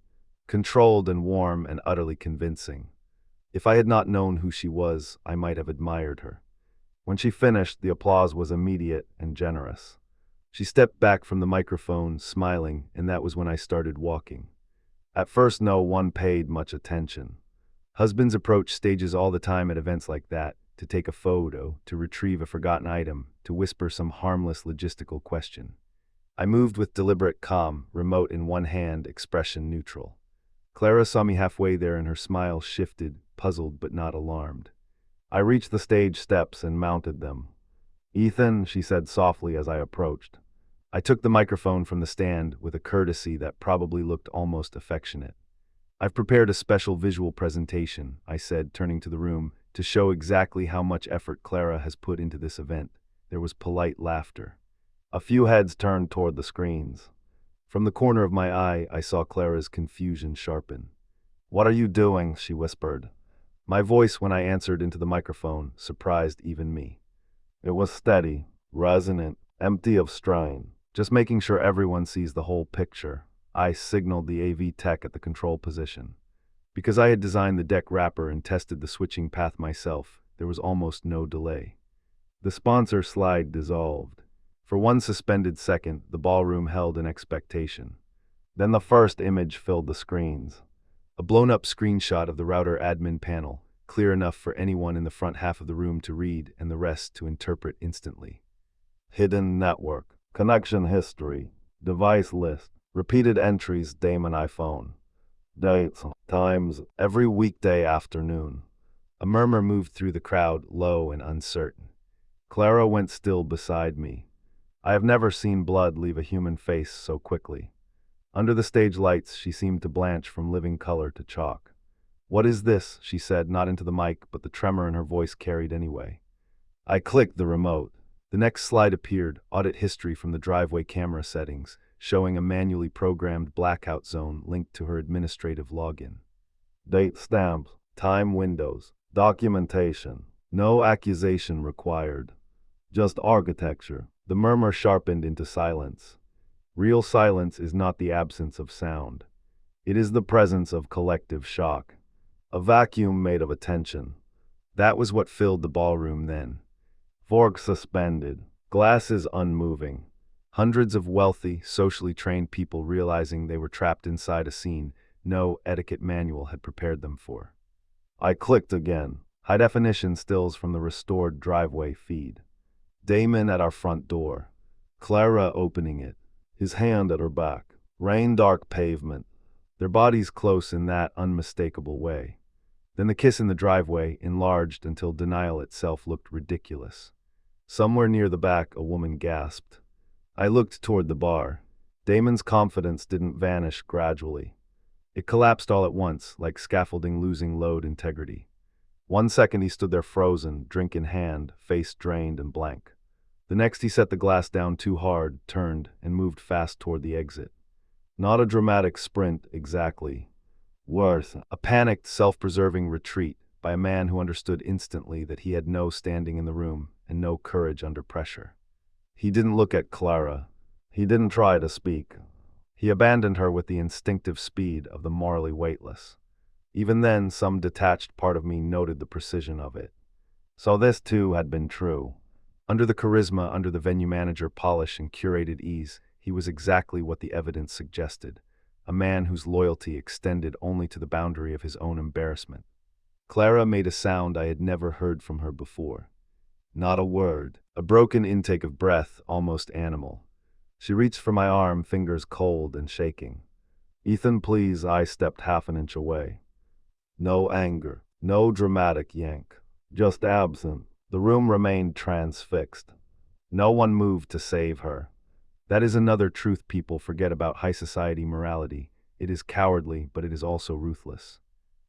Controlled and warm and utterly convincing. If I had not known who she was, I might have admired her. When she finished, the applause was immediate and generous. She stepped back from the microphone, smiling, and that was when I started walking. At first, no one paid much attention. Husbands approach stages all the time at events like that, to take a photo, to retrieve a forgotten item, to whisper some harmless logistical question. I moved with deliberate calm, remote in one hand, expression neutral. Clara saw me halfway there and her smile shifted, puzzled but not alarmed. I reached the stage steps and mounted them. "Ethan," she said softly as I approached. I took the microphone from the stand with a courtesy that probably looked almost affectionate. "I've prepared a special visual presentation," I said, turning to the room, "to show exactly how much effort Clara has put into this event." There was polite laughter. A few heads turned toward the screens. From the corner of my eye, I saw Clara's confusion sharpen. "What are you doing?" she whispered. My voice, when I answered into the microphone, surprised even me. It was steady, resonant, empty of strain. "Just making sure everyone sees the whole picture." I signaled the AV tech at the control position. Because I had designed the deck wrapper and tested the switching path myself, there was almost no delay. The sponsor slide dissolved. For one suspended second, the ballroom held in expectation. Then the first image filled the screens. A blown-up screenshot of the router admin panel, clear enough for anyone in the front half of the room to read and the rest to interpret instantly. Hidden network, connection history, device list, repeated entries, Damon iPhone. Dates, times, every weekday afternoon. A murmur moved through the crowd, low and uncertain. Clara went still beside me. I have never seen blood leave a human face so quickly. Under the stage lights, she seemed to blanch from living color to chalk. "What is this?" she said, not into the mic, but the tremor in her voice carried anyway. I clicked the remote. The next slide appeared, audit history from the driveway camera settings, showing a manually programmed blackout zone linked to her administrative login. Date stamps, time windows, documentation. No accusation required. Just architecture. The murmur sharpened into silence. Real silence is not the absence of sound. It is the presence of collective shock. A vacuum made of attention. That was what filled the ballroom then. Forks suspended, glasses unmoving. Hundreds of wealthy, socially trained people realizing they were trapped inside a scene no etiquette manual had prepared them for. I clicked again. High-definition stills from the restored driveway feed. Damon at our front door. Clara opening it, his hand at her back. Rain-dark pavement. Their bodies close in that unmistakable way. Then the kiss in the driveway, enlarged until denial itself looked ridiculous. Somewhere near the back, a woman gasped. I looked toward the bar. Damon's confidence didn't vanish gradually. It collapsed all at once, like scaffolding losing load integrity. 1 second he stood there frozen, drink in hand, face drained and blank. The next he set the glass down too hard, turned, and moved fast toward the exit. Not a dramatic sprint, exactly. Worse, a panicked, self-preserving retreat by a man who understood instantly that he had no standing in the room and no courage under pressure. He didn't look at Clara. He didn't try to speak. He abandoned her with the instinctive speed of the morally weightless. Even then, some detached part of me noted the precision of it. So this, too, had been true. Under the charisma, under the venue manager polish and curated ease, he was exactly what the evidence suggested. A man whose loyalty extended only to the boundary of his own embarrassment. Clara made a sound I had never heard from her before. Not a word, a broken intake of breath, almost animal. She reached for my arm, fingers cold and shaking. "Ethan, please," I stepped half an inch away. No anger, no dramatic yank, just absent. The room remained transfixed. No one moved to save her. That is another truth people forget about high society morality. It is cowardly, but it is also ruthless.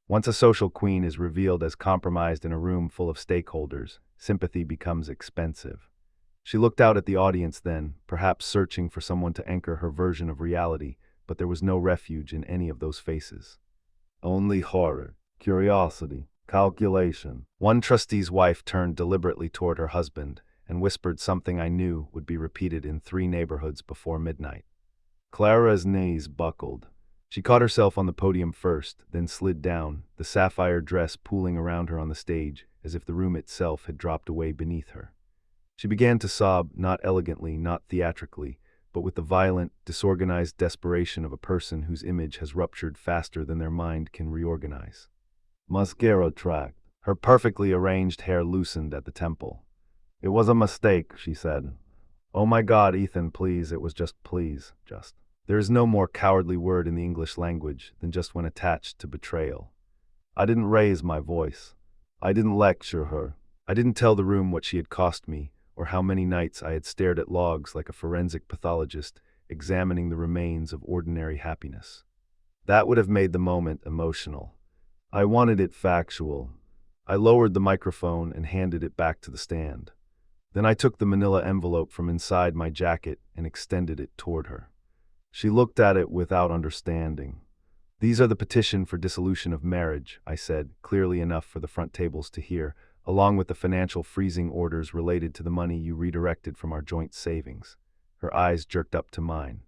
Once a social queen is revealed as compromised in a room full of stakeholders, sympathy becomes expensive. She looked out at the audience then, perhaps searching for someone to anchor her version of reality, but there was no refuge in any of those faces. Only horror, curiosity, calculation. One trustee's wife turned deliberately toward her husband and whispered something I knew would be repeated in 3 neighborhoods before midnight. Clara's knees buckled. She caught herself on the podium first, then slid down, the sapphire dress pooling around her on the stage, as if the room itself had dropped away beneath her. She began to sob, not elegantly, not theatrically, but with the violent, disorganized desperation of a person whose image has ruptured faster than their mind can reorganize. Mascara tracked. Her perfectly arranged hair loosened at the temple. "It was a mistake," she said. "Oh my God, Ethan, please, it was just please, just." There is no more cowardly word in the English language than just when attached to betrayal. I didn't raise my voice. I didn't lecture her. I didn't tell the room what she had cost me, or how many nights I had stared at logs like a forensic pathologist examining the remains of ordinary happiness. That would have made the moment emotional. I wanted it factual. I lowered the microphone and handed it back to the stand. Then I took the manila envelope from inside my jacket and extended it toward her. She looked at it without understanding. "These are the petition for dissolution of marriage," I said, clearly enough for the front tables to hear, "along with the financial freezing orders related to the money you redirected from our joint savings." Her eyes jerked up to mine.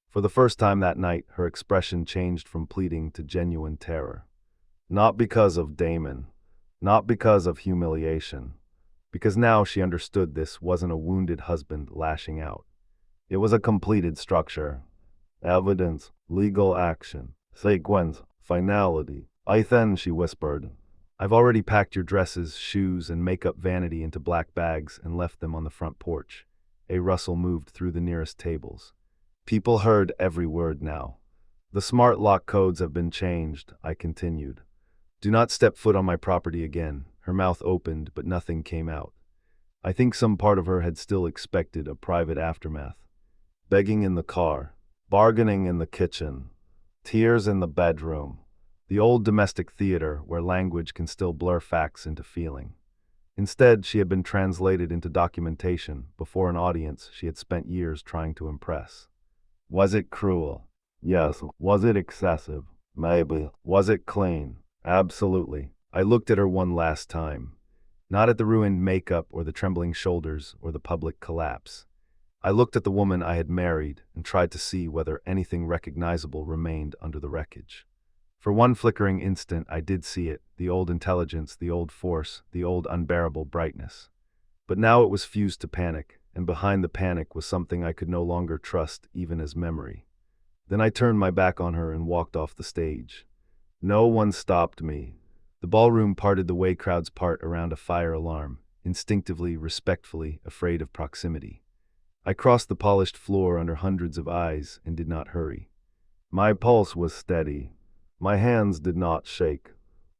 For the first time that night, her expression changed from pleading to genuine terror. Not because of Damon. Not because of humiliation. because now she understood this wasn't a wounded husband lashing out. It was a completed structure. Evidence, legal action, sequence, finality. Then she whispered, I've already packed your dresses, shoes, and makeup vanity into black bags and left them on the front porch. A rustle moved through the nearest tables. People heard every word now. The smart lock codes have been changed, I continued. Do not step foot on my property again. Her mouth opened, but nothing came out. I think some part of her had still expected a private aftermath. Begging in the car, bargaining in the kitchen, tears in the bedroom. The old domestic theater where language can still blur facts into feeling. Instead, she had been translated into documentation before an audience she had spent years trying to impress. Was it cruel? Yes. Was it excessive? Maybe. Was it clean? Absolutely. I looked at her one last time. Not at the ruined makeup or the trembling shoulders or the public collapse. I looked at the woman I had married and tried to see whether anything recognizable remained under the wreckage. For one flickering instant I did see it, the old intelligence, the old force, the old unbearable brightness. But now it was fused to panic, and behind the panic was something I could no longer trust even as memory. Then I turned my back on her and walked off the stage. No one stopped me. The ballroom parted the way crowds part around a fire alarm, instinctively, respectfully, afraid of proximity. I crossed the polished floor under hundreds of eyes and did not hurry. My pulse was steady. My hands did not shake.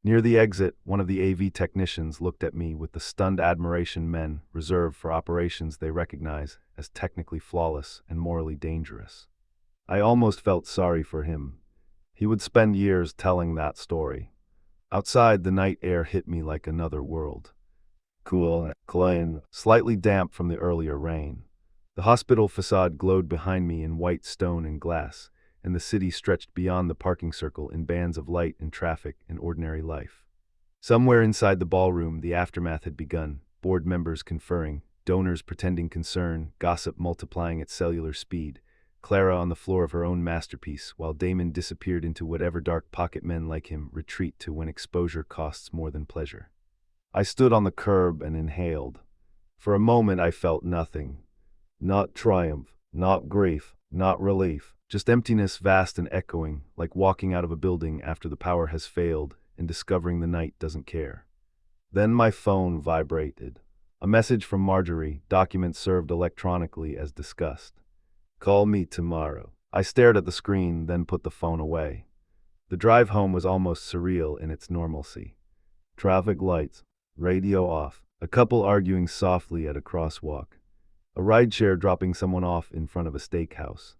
Near the exit, one of the AV technicians looked at me with the stunned admiration men reserve for operations they recognize as technically flawless and morally dangerous. I almost felt sorry for him. He would spend years telling that story. Outside, the night air hit me like another world. Cool, clean, slightly damp from the earlier rain. The hospital facade glowed behind me in white stone and glass, and the city stretched beyond the parking circle in bands of light and traffic and ordinary life. Somewhere inside the ballroom, the aftermath had begun, board members conferring, donors pretending concern, gossip multiplying at cellular speed, Clara on the floor of her own masterpiece, while Damon disappeared into whatever dark pocket men like him retreat to when exposure costs more than pleasure. I stood on the curb and inhaled. For a moment I felt nothing. Not triumph, not grief, not relief, just emptiness vast and echoing, like walking out of a building after the power has failed and discovering the night doesn't care. Then my phone vibrated. A message from Marjorie, document served electronically as discussed. Call me tomorrow. I stared at the screen, then put the phone away. The drive home was almost surreal in its normalcy. Traffic lights, radio off, a couple arguing softly at a crosswalk, a rideshare dropping someone off in front of a steakhouse.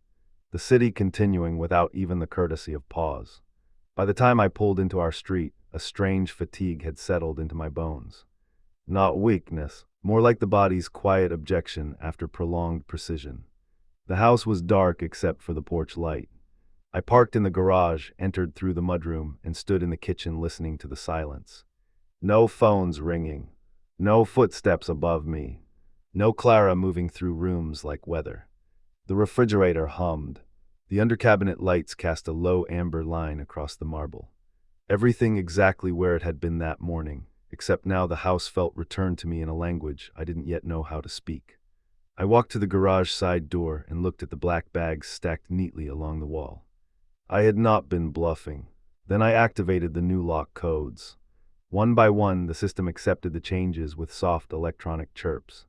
The city continuing without even the courtesy of pause. By the time I pulled into our street, a strange fatigue had settled into my bones. Not weakness, more like the body's quiet objection after prolonged precision. The house was dark except for the porch light. I parked in the garage, entered through the mudroom, and stood in the kitchen listening to the silence. No phones ringing. No footsteps above me. No Clara moving through rooms like weather. The refrigerator hummed. The undercabinet lights cast a low amber line across the marble. Everything exactly where it had been that morning, except now the house felt returned to me in a language I didn't yet know how to speak. I walked to the garage side door and looked at the black bags stacked neatly along the wall. I had not been bluffing. Then I activated the new lock codes. One by one, the system accepted the changes with soft electronic chirps.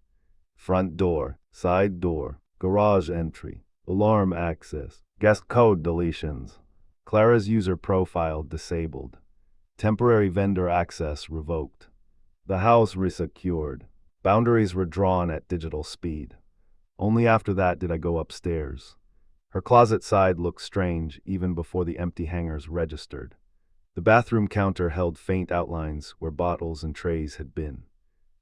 Front door, side door, garage entry, alarm access, guest code deletions. Clara's user profile disabled. Temporary vendor access revoked. The house resecured. Boundaries were drawn at digital speed. Only after that did I go upstairs. Her closet side looked strange even before the empty hangers registered. The bathroom counter held faint outlines where bottles and trays had been.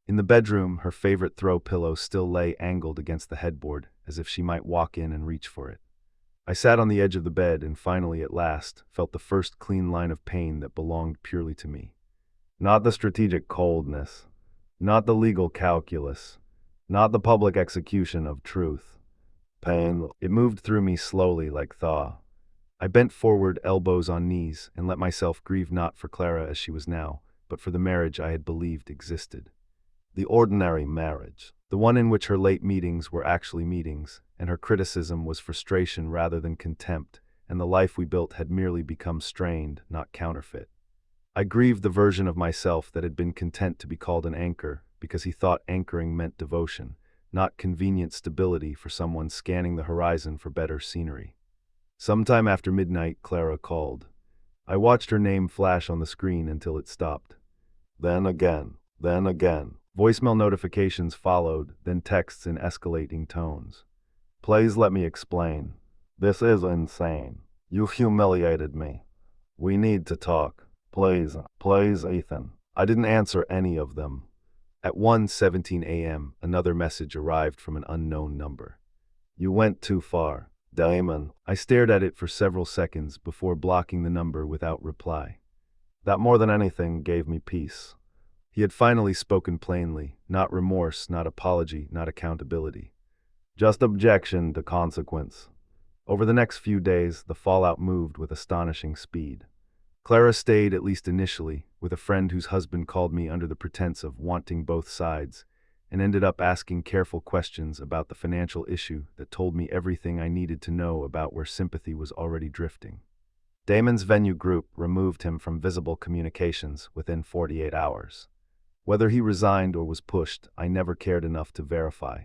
In the bedroom, her favorite throw pillow still lay angled against the headboard, as if she might walk in and reach for it. I sat on the edge of the bed and finally, at last, felt the first clean line of pain that belonged purely to me. Not the strategic coldness. Not the legal calculus. Not the public execution of truth. Pain. It moved through me slowly like thaw. I bent forward, elbows on knees, and let myself grieve not for Clara as she was now, but for the marriage I had believed existed. The ordinary marriage. The one in which her late meetings were actually meetings, and her criticism was frustration rather than contempt, and the life we built had merely become strained, not counterfeit. I grieved the version of myself that had been content to be called an anchor, because he thought anchoring meant devotion, not convenient stability for someone scanning the horizon for better scenery. Sometime after midnight, Clara called. I watched her name flash on the screen until it stopped. Then again. Voicemail notifications followed, then texts in escalating tones. Please let me explain. This is insane. You humiliated me. We need to talk. Please, Ethan. I didn't answer any of them. At 1:17 a.m., another message arrived from an unknown number. You went too far, Damon. I stared at it for several seconds before blocking the number without reply. That more than anything gave me peace. He had finally spoken plainly, not remorse, not apology, not accountability. Just objection to consequence. Over the next few days, the fallout moved with astonishing speed. Clara stayed, at least initially, with a friend whose husband called me under the pretense of wanting both sides, and ended up asking careful questions about the financial issue that told me everything I needed to know about where sympathy was already drifting. Damon's venue group removed him from visible communications within 48 hours. Whether he resigned or was pushed, I never cared enough to verify.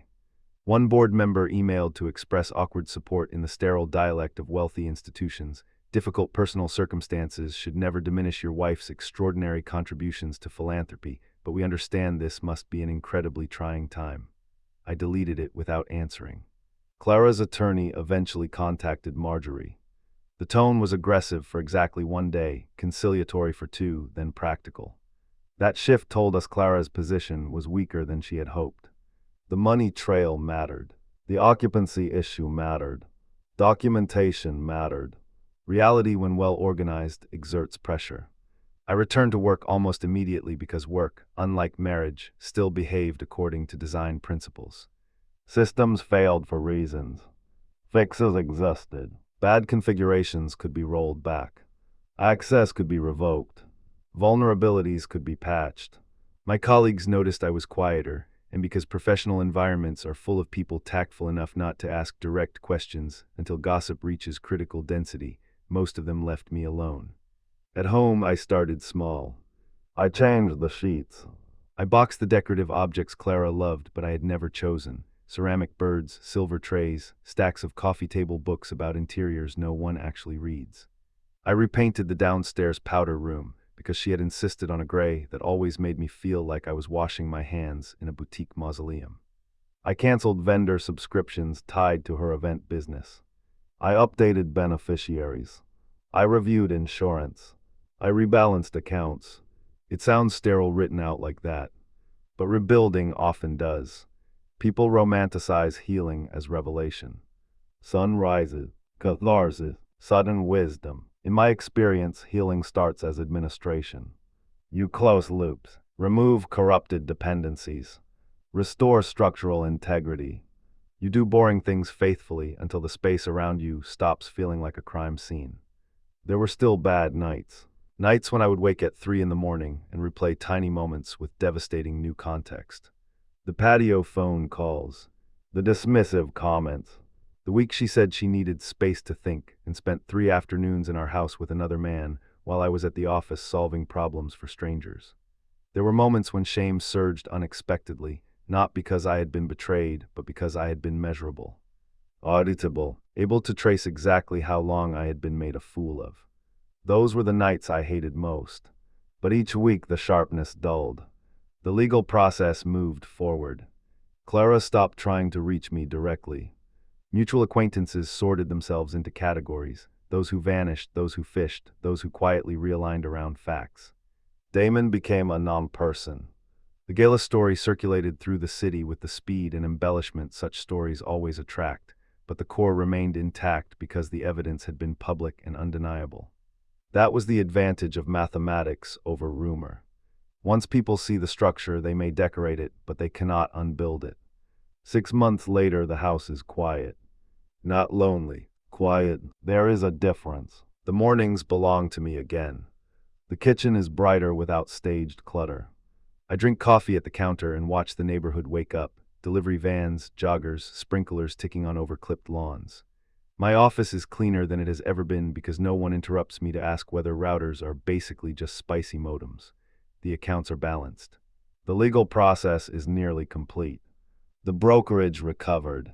One board member emailed to express awkward support in the sterile dialect of wealthy institutions. Difficult personal circumstances should never diminish your wife's extraordinary contributions to philanthropy, but we understand this must be an incredibly trying time. I deleted it without answering. Clara's attorney eventually contacted Marjorie. The tone was aggressive for exactly 1 day, conciliatory for 2, then practical. That shift told us Clara's position was weaker than she had hoped. The money trail mattered. The occupancy issue mattered. Documentation mattered. Reality, when well organized, exerts pressure. I returned to work almost immediately because work, unlike marriage, still behaved according to design principles. Systems failed for reasons. Fixes existed. Bad configurations could be rolled back. Access could be revoked. Vulnerabilities could be patched. My colleagues noticed I was quieter, and because professional environments are full of people tactful enough not to ask direct questions until gossip reaches critical density, most of them left me alone. At home, I started small. I changed the sheets. I boxed the decorative objects Clara loved but I had never chosen. Ceramic birds, silver trays, stacks of coffee table books about interiors no one actually reads. I repainted the downstairs powder room because she had insisted on a gray that always made me feel like I was washing my hands in a boutique mausoleum. I canceled vendor subscriptions tied to her event business. I updated beneficiaries. I reviewed insurance. I rebalanced accounts. It sounds sterile written out like that, but rebuilding often does. People romanticize healing as revelation. Sun rises, catharsis, sudden wisdom. In my experience, healing starts as administration. You close loops, remove corrupted dependencies, restore structural integrity. You do boring things faithfully until the space around you stops feeling like a crime scene. There were still bad nights. Nights when I would wake at 3 in the morning and replay tiny moments with devastating new context. The patio phone calls, the dismissive comments. The week she said she needed space to think and spent 3 afternoons in our house with another man while I was at the office solving problems for strangers. There were moments when shame surged unexpectedly, not because I had been betrayed, but because I had been measurable. Auditable, able to trace exactly how long I had been made a fool of. Those were the nights I hated most. But each week the sharpness dulled. The legal process moved forward. Clara stopped trying to reach me directly. Mutual acquaintances sorted themselves into categories: those who vanished, those who fished, those who quietly realigned around facts. Damon became a non-person. The Gala story circulated through the city with the speed and embellishment such stories always attract, but the core remained intact because the evidence had been public and undeniable. That was the advantage of mathematics over rumor. Once people see the structure, they may decorate it, but they cannot unbuild it. 6 months later, the house is quiet. Not lonely, quiet. There is a difference. The mornings belong to me again. The kitchen is brighter without staged clutter. I drink coffee at the counter and watch the neighborhood wake up, delivery vans, joggers, sprinklers ticking on over-clipped lawns. My office is cleaner than it has ever been because no one interrupts me to ask whether routers are basically just spicy modems. The accounts are balanced. The legal process is nearly complete. The brokerage recovered.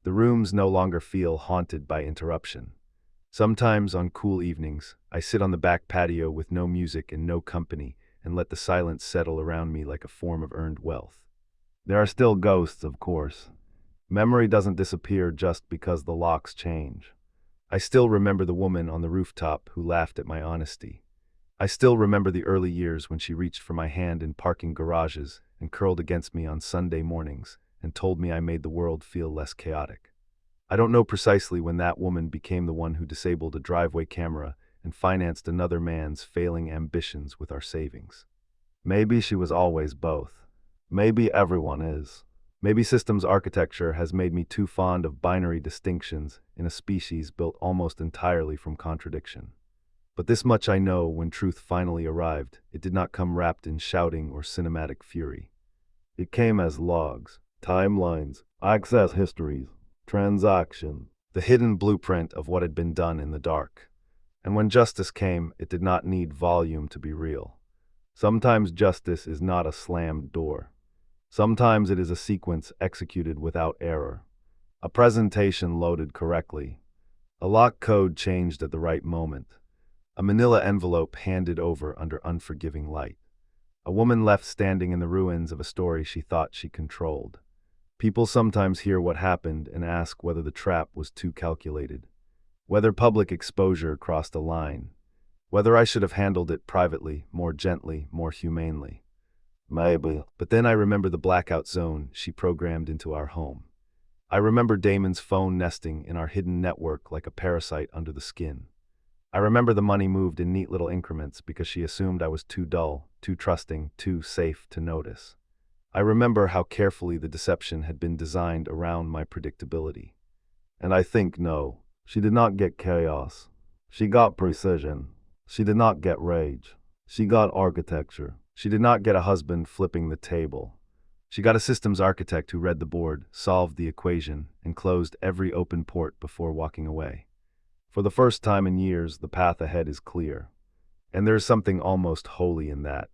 The rooms no longer feel haunted by interruption. Sometimes on cool evenings, I sit on the back patio with no music and no company and let the silence settle around me like a form of earned wealth. There are still ghosts, of course. Memory doesn't disappear just because the locks change. I still remember the woman on the rooftop who laughed at my honesty. I still remember the early years when she reached for my hand in parking garages and curled against me on Sunday mornings and told me I made the world feel less chaotic. I don't know precisely when that woman became the one who disabled a driveway camera and financed another man's failing ambitions with our savings. Maybe she was always both. Maybe everyone is. Maybe systems architecture has made me too fond of binary distinctions in a species built almost entirely from contradiction. But this much I know: when truth finally arrived, it did not come wrapped in shouting or cinematic fury. It came as logs, timelines, access histories, transactions, the hidden blueprint of what had been done in the dark. And when justice came, it did not need volume to be real. Sometimes justice is not a slammed door. Sometimes it is a sequence executed without error, a presentation loaded correctly, a lock code changed at the right moment, a manila envelope handed over under unforgiving light, a woman left standing in the ruins of a story she thought she controlled. People sometimes hear what happened and ask whether the trap was too calculated, whether public exposure crossed a line, whether I should have handled it privately, more gently, more humanely. Maybe. But then I remember the blackout zone she programmed into our home. I remember Damon's phone nesting in our hidden network like a parasite under the skin. I remember the money moved in neat little increments because she assumed I was too dull, too trusting, too safe to notice. I remember how carefully the deception had been designed around my predictability. And I think, no, she did not get chaos. She got precision. She did not get rage. She got architecture. She did not get a husband flipping the table. She got a systems architect who read the board, solved the equation, and closed every open port before walking away. For the first time in years, the path ahead is clear. And there is something almost holy in that.